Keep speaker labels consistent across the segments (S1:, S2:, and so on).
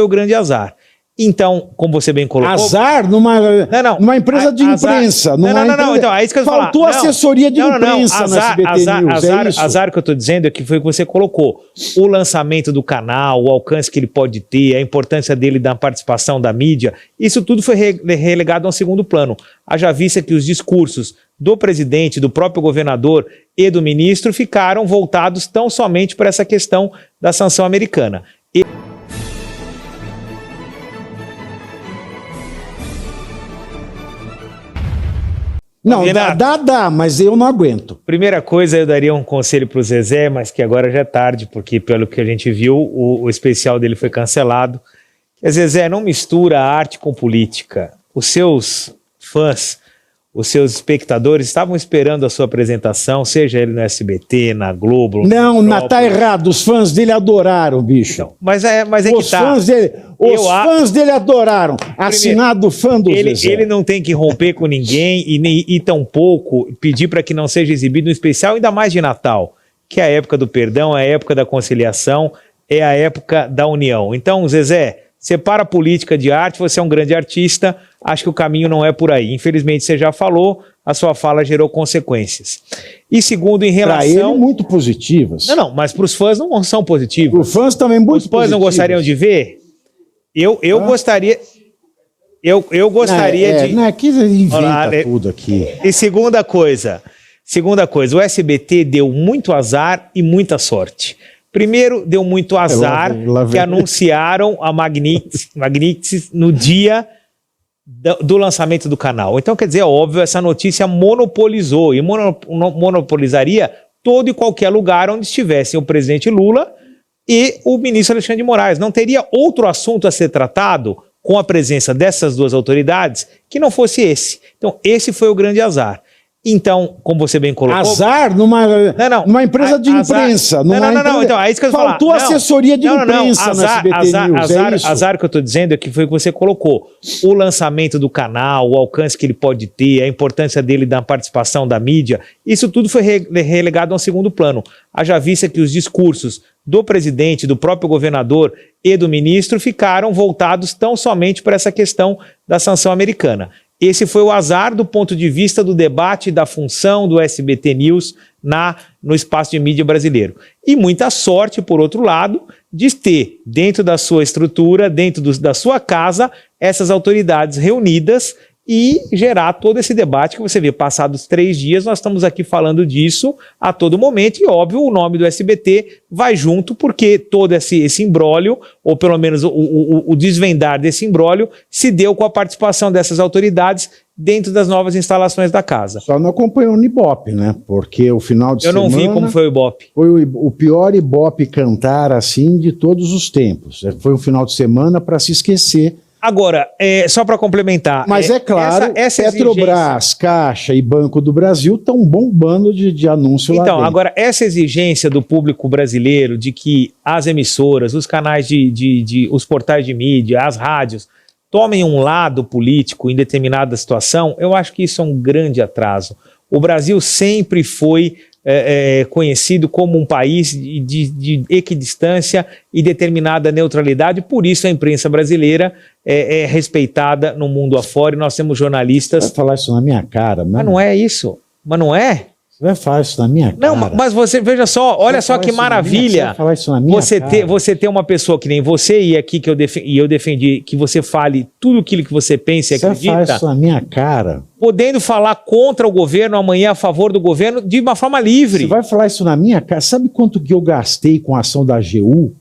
S1: o grande azar. Então, como você bem colocou...
S2: Azar numa empresa de imprensa.
S1: Não. Então, é isso que eu falar.
S2: Faltou assessoria de imprensa no SBT News,
S1: azar que eu estou dizendo é que foi o que você colocou. O lançamento do canal, o alcance que ele pode ter, a importância dele da participação da mídia, isso tudo foi relegado a um segundo plano. Haja vista que os discursos do presidente, do próprio governador e do ministro ficaram voltados tão somente para essa questão da sanção americana.
S2: Não, dá, mas eu não aguento.
S1: Primeira coisa, eu daria um conselho para o Zezé, mas que agora já é tarde, porque pelo que a gente viu, o especial dele foi cancelado. Zezé, não mistura arte com política. Os seus fãs, os seus espectadores estavam esperando a sua apresentação, seja ele no SBT, na Globo...
S2: Não, tá errado. Os fãs dele adoraram, bicho. Então,
S1: mas é que tá.
S2: Os fãs dele adoraram. Assinado fã do Zezé.
S1: Ele não tem que romper com ninguém e tampouco pedir para que não seja exibido um especial, ainda mais de Natal, que é a época do perdão, é a época da conciliação, é a época da união. Então, Zezé, separa a política de arte, você é um grande artista, acho que o caminho não é por aí. Infelizmente, você já falou, a sua fala gerou consequências. E segundo, em relação...
S2: Para ele, muito positivas.
S1: Não, mas para os fãs não são positivas.
S2: Para os fãs também muito positivas.
S1: Os fãs não gostariam de ver? Eu gostaria... Eu gostaria de...
S2: Não, aqui inventa tudo aqui.
S1: E segunda coisa, o SBT deu muito azar e muita sorte. Primeiro, deu muito azar que anunciaram a Magnitsky no dia do lançamento do canal. Então, quer dizer, é óbvio, essa notícia monopolizou e monopolizaria todo e qualquer lugar onde estivessem o presidente Lula e o ministro Alexandre de Moraes. Não teria outro assunto a ser tratado com a presença dessas duas autoridades que não fosse esse. Então, esse foi o grande azar. Então, como você bem colocou...
S2: Azar numa empresa de imprensa.
S1: Então, é isso que eu falar.
S2: Faltou assessoria de imprensa no SBT News,
S1: azar que eu estou dizendo é que foi o que você colocou. O lançamento do canal, o alcance que ele pode ter, a importância dele da participação da mídia, isso tudo foi relegado a um segundo plano. Haja vista que os discursos do presidente, do próprio governador e do ministro ficaram voltados tão somente para essa questão da sanção americana. Esse foi o azar do ponto de vista do debate da função do SBT News no espaço de mídia brasileiro. E muita sorte, por outro lado, de ter dentro da sua estrutura, dentro da sua casa, essas autoridades reunidas e gerar todo esse debate que você vê. Passados 3 dias, nós estamos aqui falando disso a todo momento e, óbvio, o nome do SBT vai junto porque todo esse imbróglio, ou pelo menos o desvendar desse imbróglio, se deu com a participação dessas autoridades dentro das novas instalações da casa.
S2: Só não acompanhou o Ibope, né? Porque o final de semana...
S1: Eu não vi como foi o Ibope.
S2: Foi o pior Ibope cantar assim de todos os tempos. Foi um final de semana para se esquecer.
S1: Agora, só para complementar...
S2: Mas é claro, essa Petrobras, Caixa e Banco do Brasil estão bombando de anúncio lá dentro.
S1: Então, agora, essa exigência do público brasileiro de que as emissoras, os canais os portais de mídia, as rádios, tomem um lado político em determinada situação, eu acho que isso é um grande atraso. O Brasil sempre foi conhecido como um país de equidistância e determinada neutralidade, por isso a imprensa brasileira é respeitada no mundo afora e nós temos jornalistas...
S2: Vai falar isso na minha cara,
S1: mas não é isso, mas não é?
S2: Você vai falar isso na minha cara.
S1: Não, mas você, veja só, olha só que maravilha você ter uma pessoa que nem você e aqui que eu defendi que você fale tudo aquilo que você pensa e acredita.
S2: Você fala isso na minha cara.
S1: Podendo falar contra o governo, amanhã a favor do governo, de uma forma livre.
S2: Você vai falar isso na minha cara? Sabe quanto que eu gastei com a ação da AGU?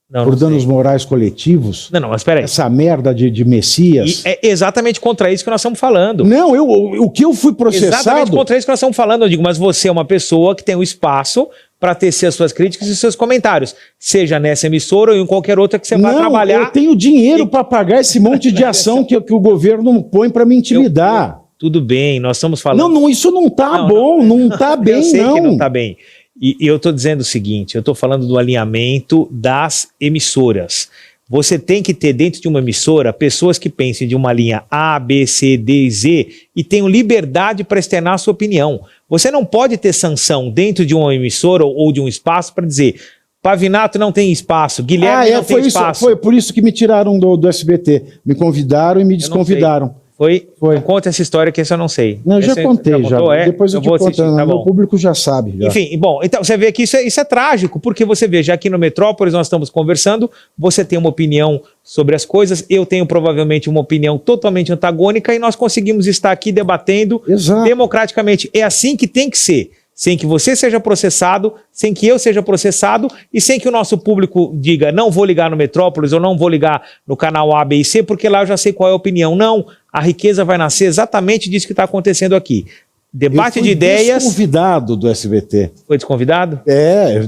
S2: Por danos morais coletivos?
S1: Não, mas peraí.
S2: Essa merda de Messias.
S1: E é exatamente contra isso que nós estamos falando.
S2: Não, o que eu fui processado...
S1: Exatamente contra isso que nós estamos falando. Eu digo, mas você é uma pessoa que tem um espaço para tecer as suas críticas e os seus comentários. Seja nessa emissora ou em qualquer outra que você vá trabalhar.
S2: Eu tenho dinheiro para pagar esse monte de ação que o governo põe para me intimidar.
S1: Tudo bem, nós estamos falando...
S2: Não, isso não tá bom, não tá bem, não.
S1: Eu sei que não tá bem. E eu estou dizendo o seguinte, eu estou falando do alinhamento das emissoras. Você tem que ter dentro de uma emissora pessoas que pensem de uma linha A, B, C, D e Z e tenham liberdade para externar a sua opinião. Você não pode ter sanção dentro de uma emissora ou de um espaço para dizer Pavinato não tem espaço, Guilherme não tem espaço.
S2: Foi por isso que me tiraram do SBT. Me convidaram e me desconvidaram.
S1: Foi. Conta essa história que essa eu não sei.
S2: Não, já contei, já. Depois eu te conto, tá bom. O público já sabe. Já.
S1: Enfim, bom, então você vê que isso é trágico, porque você vê, já aqui no Metrópolis nós estamos conversando, você tem uma opinião sobre as coisas, eu tenho provavelmente uma opinião totalmente antagônica e nós conseguimos estar aqui debatendo democraticamente. É assim que tem que ser. Sem que você seja processado, sem que eu seja processado e sem que o nosso público diga não vou ligar no Metrópolis ou não vou ligar no canal A, B e C, porque lá eu já sei qual é a opinião. Não, a riqueza vai nascer exatamente disso que está acontecendo aqui. Debate de ideias...
S2: Desconvidado do SBT.
S1: Foi desconvidado?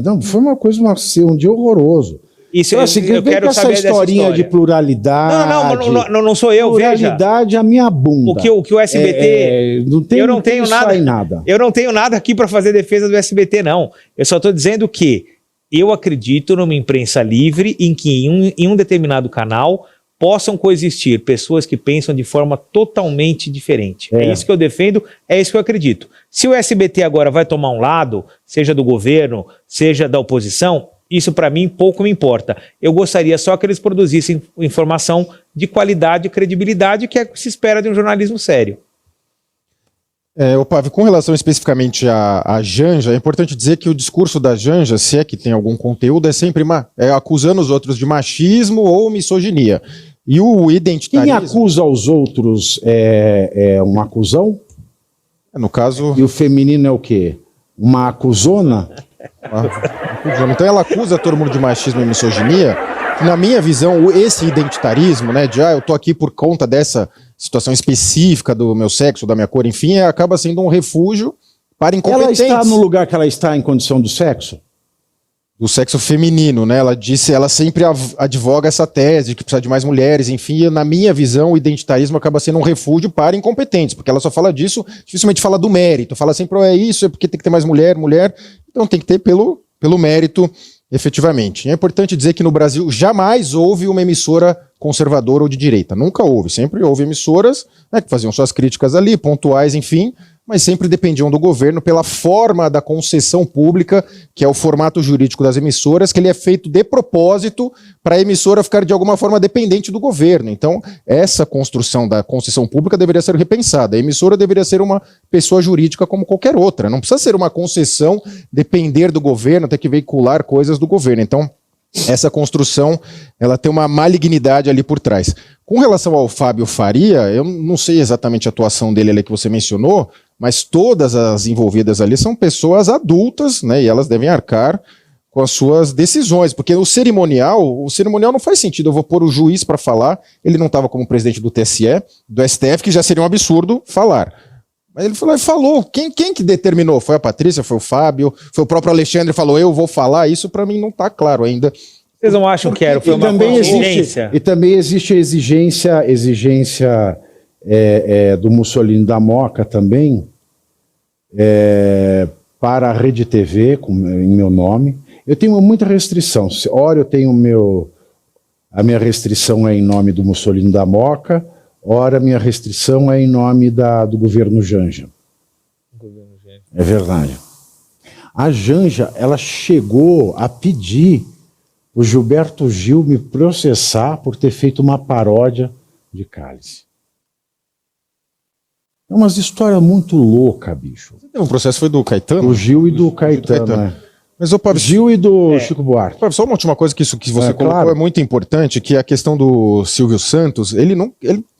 S2: Não, foi uma coisa, um dia horroroso.
S1: Isso,
S2: então, assim, eu quero saber essa historinha de pluralidade.
S1: Não sou eu,
S2: pluralidade é a minha bunda.
S1: O que o SBT...
S2: eu não tenho nada.
S1: Eu não tenho nada aqui para fazer defesa do SBT, não. Eu só estou dizendo que eu acredito numa imprensa livre em que em um determinado canal possam coexistir pessoas que pensam de forma totalmente diferente. É isso que eu defendo, é isso que eu acredito. Se o SBT agora vai tomar um lado, seja do governo, seja da oposição... Isso, para mim, pouco me importa. Eu gostaria só que eles produzissem informação de qualidade e credibilidade, que é o que se espera de um jornalismo sério.
S3: Pavio, com relação especificamente à Janja, é importante dizer que o discurso da Janja, se é que tem algum conteúdo, é sempre acusando os outros de machismo ou misoginia. E o identitarismo... Quem acusa os outros é um acusão?
S2: No caso... E o feminino é o quê? Uma acusona?
S3: Então ela acusa todo mundo de machismo e misoginia. Na minha visão, esse identitarismo, né, de eu tô aqui por conta dessa situação específica do meu sexo, da minha cor, enfim, acaba sendo um refúgio para incompetentes.
S2: Ela está no lugar que ela está em condição do sexo?
S3: Do sexo feminino, né? Ela sempre advoga essa tese de que precisa de mais mulheres, enfim, e na minha visão, o identitarismo acaba sendo um refúgio para incompetentes, porque ela só fala disso, dificilmente fala do mérito, fala sempre, é porque tem que ter mais mulher, então tem que ter pelo mérito, efetivamente. E é importante dizer que no Brasil jamais houve uma emissora conservadora ou de direita, nunca houve, sempre houve emissoras, né, que faziam suas críticas ali, pontuais, enfim, mas sempre dependiam do governo pela forma da concessão pública, que é o formato jurídico das emissoras, que ele é feito de propósito para a emissora ficar de alguma forma dependente do governo. Então, essa construção da concessão pública deveria ser repensada. A emissora deveria ser uma pessoa jurídica como qualquer outra. Não precisa ser uma concessão, depender do governo, ter que veicular coisas do governo. Então, essa construção, ela tem uma malignidade ali por trás. Com relação ao Fábio Faria, eu não sei exatamente a atuação dele ali que você mencionou, mas todas as envolvidas ali são pessoas adultas, né, e elas devem arcar com as suas decisões, porque o cerimonial não faz sentido, eu vou pôr o juiz para falar, ele não estava como presidente do TSE, do STF, que já seria um absurdo falar. Mas ele falou. Quem que determinou? Foi a Patrícia, foi o Fábio, foi o próprio Alexandre, falou, eu vou falar, isso para mim não está claro ainda.
S1: Vocês não acham que foi uma exigência?
S2: E também existe a exigência do Mussolini da Moca também, para a Rede TV, em meu nome. Eu tenho muita restrição. Ora eu tenho a minha restrição é em nome do Mussolini da Moca, ora a minha restrição é em nome do governo Janja. É verdade. A Janja, ela chegou a pedir o Gilberto Gil me processar por ter feito uma paródia de Cálice. É umas histórias muito loucas, bicho.
S3: O processo foi do Caetano?
S2: Do Gil e do Caetano, né?
S3: Mas o
S2: Gil e do Chico Buarque.
S3: Só uma última coisa que isso que você colocou é muito importante, que a questão do Silvio Santos, ele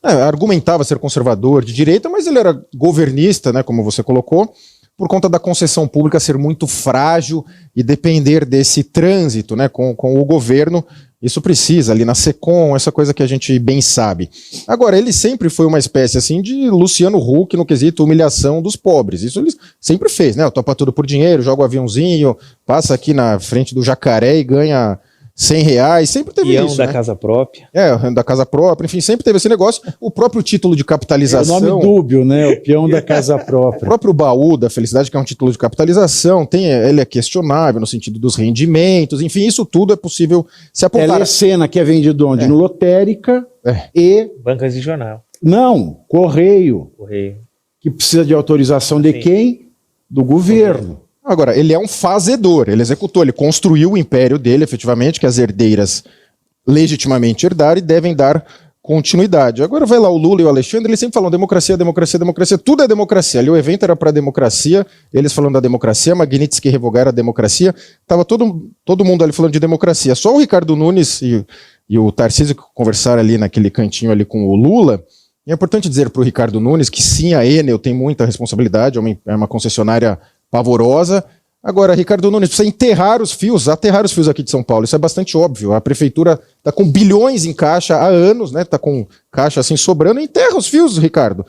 S3: argumentava ser conservador de direita, mas ele era governista, né, como você colocou, por conta da concessão pública ser muito frágil e depender desse trânsito, né, com o governo. Isso precisa ali na SECOM, essa coisa que a gente bem sabe. Agora, ele sempre foi uma espécie assim de Luciano Huck no quesito humilhação dos pobres. Isso ele sempre fez, né? Topa tudo por dinheiro, joga o aviãozinho, passa aqui na frente do jacaré e ganha R$100, sempre teve isso,
S1: da
S3: né?
S1: casa própria.
S3: Da casa própria, enfim, sempre teve esse negócio. O próprio título de capitalização...
S2: É o nome dúbio, né? O peão da casa própria.
S3: O próprio baú da felicidade, que é um título de capitalização, ele é questionável no sentido dos rendimentos, enfim, isso tudo é possível se apontar.
S2: Telecena, que é vendido onde? No Lotérica e...
S1: Bancas de jornal.
S2: Não, Correio. Que precisa de autorização de quem? Do governo.
S3: Agora, ele é um fazedor, ele executou, ele construiu o império dele, efetivamente, que as herdeiras legitimamente herdaram e devem dar continuidade. Agora vai lá o Lula e o Alexandre, eles sempre falam democracia, democracia, democracia, tudo é democracia. Ali o evento era para democracia, eles falando da democracia, Magnitsky revogaram a democracia, estava todo mundo ali falando de democracia. Só o Ricardo Nunes e o Tarcísio que conversaram ali naquele cantinho ali com o Lula. E é importante dizer para o Ricardo Nunes que sim, a Enel tem muita responsabilidade, é uma concessionária pavorosa. Agora, Ricardo Nunes, precisa aterrar os fios aqui de São Paulo, isso é bastante óbvio. A prefeitura está com bilhões em caixa há anos, né? Está com caixa assim sobrando, enterra os fios, Ricardo.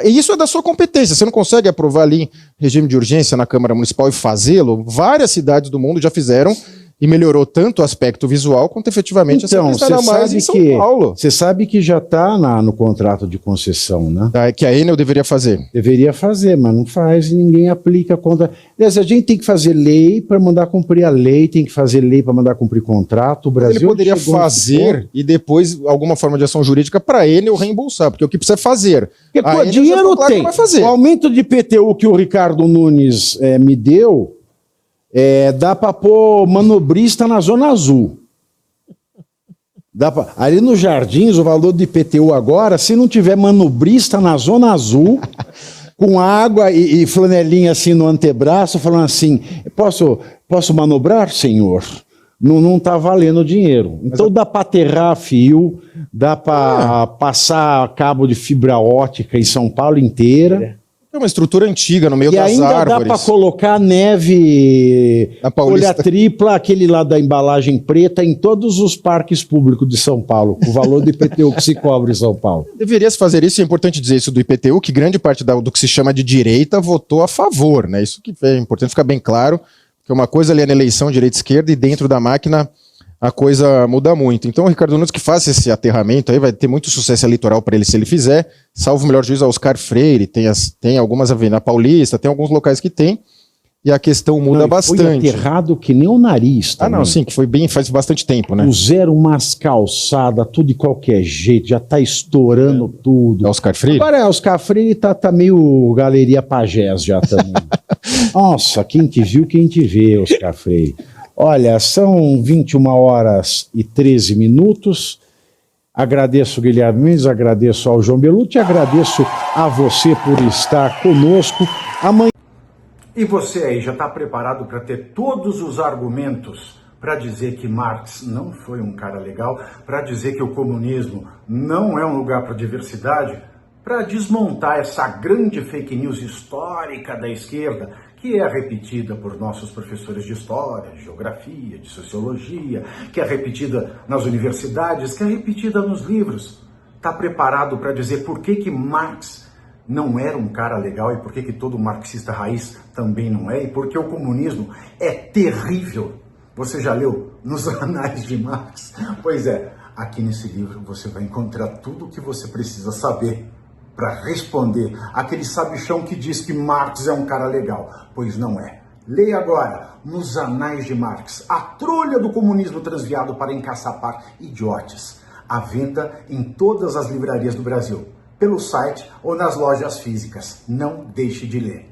S3: Isso é da sua competência, você não consegue aprovar ali em regime de urgência na Câmara Municipal e fazê-lo? Várias cidades do mundo já fizeram e melhorou tanto o aspecto visual quanto efetivamente
S2: então,
S3: essa questão mais em São Paulo.
S2: Você sabe que já está no contrato de concessão, né?
S3: Que a Enel deveria fazer.
S2: Deveria fazer, mas não faz e ninguém aplica contra. Aliás, a gente tem que fazer lei para mandar cumprir a lei, tem que fazer lei para mandar cumprir contrato. O Brasil
S3: ele poderia fazer e depois alguma forma de ação jurídica para a Enel reembolsar, porque o que precisa é fazer.
S2: Porque, pô, dinheiro tem. O aumento de IPTU que o Ricardo Nunes me deu, dá para pôr manobrista na Zona Azul. Ali nos Jardins, o valor do IPTU agora, se não tiver manobrista na Zona Azul, com água e flanelinha assim no antebraço, falando assim, posso manobrar, senhor? Não está valendo dinheiro. Então dá para aterrar fio, dá para passar cabo de fibra ótica em São Paulo inteira.
S3: É uma estrutura antiga, no meio das árvores.
S2: E ainda dá para colocar neve, folha tripla, aquele lá da embalagem preta, em todos os parques públicos de São Paulo, com o valor do IPTU que se cobra em São Paulo.
S3: Deveria se fazer isso, é importante dizer isso do IPTU, que grande parte do que se chama de direita votou a favor, né? Isso que é importante ficar bem claro, que uma coisa ali é na eleição direita-esquerda e dentro da máquina a coisa muda muito. Então o Ricardo Nunes que faz esse aterramento aí vai ter muito sucesso eleitoral para ele se ele fizer, salvo o melhor juiz, a Oscar Freire, tem algumas avenidas na Paulista, tem alguns locais que tem, e a questão muda bastante.
S2: Foi aterrado que nem o nariz também.
S3: Não, sim, que foi bem, faz bastante tempo, né?
S2: Puseram umas calçadas, tudo de qualquer jeito, já tá estourando tudo.
S3: É Oscar Freire?
S2: Agora Oscar Freire tá meio Galeria Pagés já também. Nossa, quem te viu, quem te vê, Oscar Freire. Olha, são 21h13. Agradeço o Guilherme Mendes, agradeço ao João Belucci, agradeço a você por estar conosco. Amanhã. E você aí, já está preparado para ter todos os argumentos para dizer que Marx não foi um cara legal, para dizer que o comunismo não é um lugar para diversidade, para desmontar essa grande fake news histórica da esquerda, que é repetida por nossos professores de história, de geografia, de sociologia, que é repetida nas universidades, que é repetida nos livros. Está preparado para dizer por que Marx não era um cara legal e por que todo marxista raiz também não é, e porque o comunismo é terrível. Você já leu nos Anais de Marx? Pois é, aqui nesse livro você vai encontrar tudo o que você precisa saber para responder aquele sabichão que diz que Marx é um cara legal, pois não é. Leia agora, nos Anais de Marx, a trolha do comunismo transviado para encaçapar idiotes. À venda em todas as livrarias do Brasil, pelo site ou nas lojas físicas. Não deixe de ler.